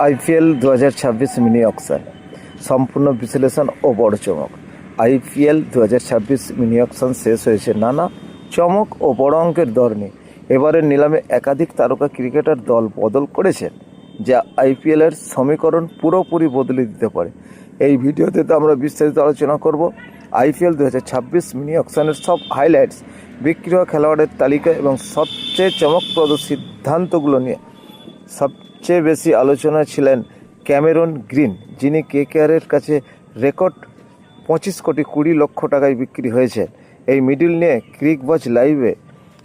IPL 2026 mini auction সম্পূর্ণ বিশ্লেষণ ও বড় চমক। আইপিএল 2026 মিনি অকশন শেষ হয়েছে নানা চমক ও বড় অঙ্কের দর নিয়ে। এবারের নিলামে একাধিক তারকা ক্রিকেটার দল বদল করেছেন, যা আইপিএলের সমীকরণ পুরোপুরি বদলে দিতে পারে। এই ভিডিওতে তো আমরা বিস্তারিত আলোচনা করব আইপিএল 2026 মিনি অকশনের সব হাইলাইটস, বিক্রি হওয়া খেলোয়াড়ের তালিকা এবং সবচেয়ে চমকপ্রদ সিদ্ধান্তগুলো নিয়ে। সবচেয়ে বেশি আলোচনায় ছিলেন ক্যামেরন গ্রিন, যিনি কেকেআরের কাছে রেকর্ড 25 কোটি 20 লক্ষ টাকায় বিক্রি হয়েছেন। এই মিডিল নিয়ে ক্রিকবাজ লাইভে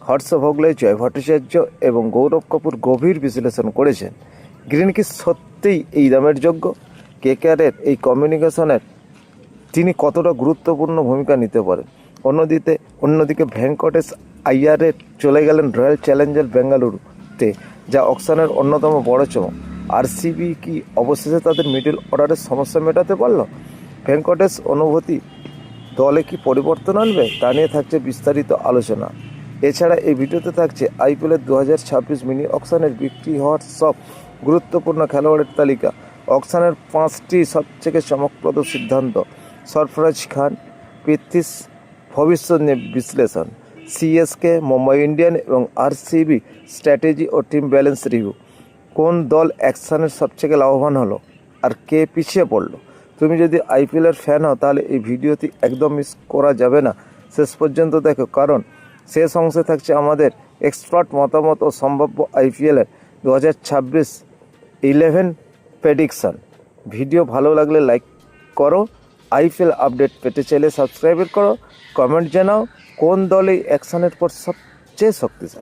হর্ষ ভোগলে, জয় ভট্টাচার্য এবং গৌরব কাপুর গভীর বিশ্লেষণ করেছেন। গ্রিন কি সত্যিই এই দামের যোগ্য? কেকেআরের এই কমিউনিকেশনের তিনি কতটা গুরুত্বপূর্ণ ভূমিকা নিতে পারেন? অন্যদিকে ভেঙ্কটেশ আইয়ারে চলে গেলেন রয়্যাল চ্যালেঞ্জার বেঙ্গালুরুতে, যা অকশনের অন্যতম বড় চমক। আরসিবি কি অবশেষে তাদের মিডল অর্ডারের সমস্যা মেটাতে পারল? ভেঙ্কটেশ অনুভূতি দলে কি পরিবর্তন আনবে, তা নিয়ে থাকছে বিস্তারিত আলোচনা। এছাড়া এই ভিডিওতে থাকছে আইপিএলের 2026 মিনি অকশনের বিক্রি হওয়ার সব গুরুত্বপূর্ণ খেলোয়াড়ের তালিকা, অকশনের 5টি সবথেকে চমকপ্রদ সিদ্ধান্ত, সরফরাজ খান পৃথ্বীর ভবিষ্যৎ নিয়ে বিশ্লেষণ, সিএসকে, মুম্বাই ইন্ডিয়ান এবং আরসিবি স্ট্র্যাটেজি ও টিম ব্যালেন্স রিভিউ। কোন দল অ্যাকশনের সবথেকে লাভবান হলো আর কে পিছিয়ে পড়লো? তুমি যদি আইপিএলের ফ্যান হও তাহলে এই ভিডিওটি একদম মিস করা যাবে না, শেষ পর্যন্ত দেখো, কারণ শেষ অংশে থাকছে আমাদের এক্সপার্ট মতামত ও সম্ভাব্য আইপিএলের 2026 11 প্রেডিকশন। ভিডিও ভালো লাগলে লাইক করো, আইপিএল আপডেট পেতে চাইলে সাবস্ক্রাইব করো, কমেন্ট জানাও কোন দল এই অ্যাকশনের পর সবচেয়ে শক্তিশালী।